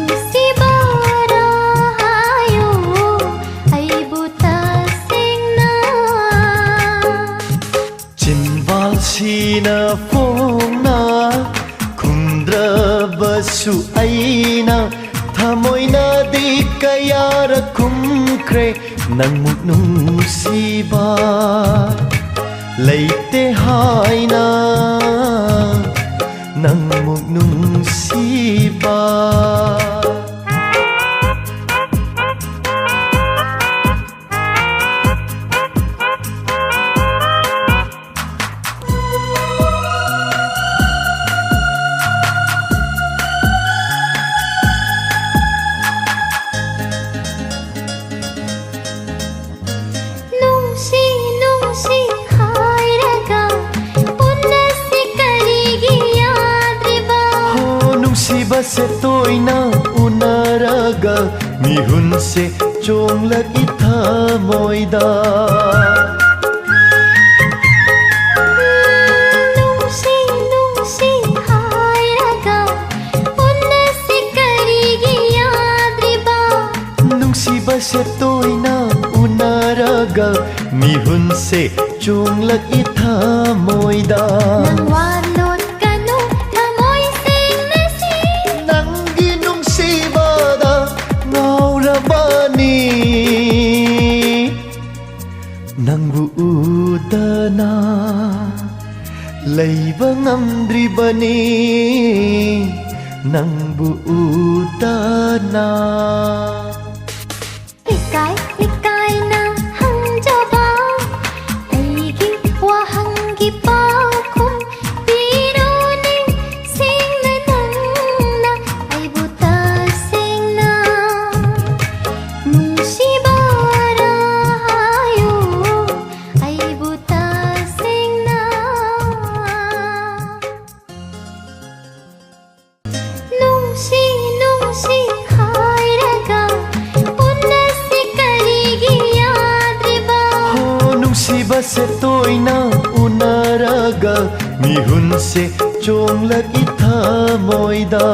Nungsibara hayo ay butasing na Chinbalsina fongna Kumdrabasu aina Thamoina di kayara kumkre Nang nungsiba Leite haina Nang nungsiba से तोइना उनरगा मिहुन से चोंगलगी थामोइदा Nungsi nungsi hairaga unnasi karigi yadriba Nungsiba से तोइना उनरगा मिहुन से चोंगलगी थामोइदा Nang walot kanu thamoy sing nasing Nanggi nungsibada ngaurabani Nangbu udana Leiba ngamdribani Nangbu udana Likay likay na hangjaba aigi wahanggi pa kung piruning sing na nang na ay butasing na Nungsibara hayo ay butasing na Nungsi nungsi hairaga unnasi karigi yadriba Nungsiba से तोइना उनरगा मिहुन से चोंगलगी थामोइदा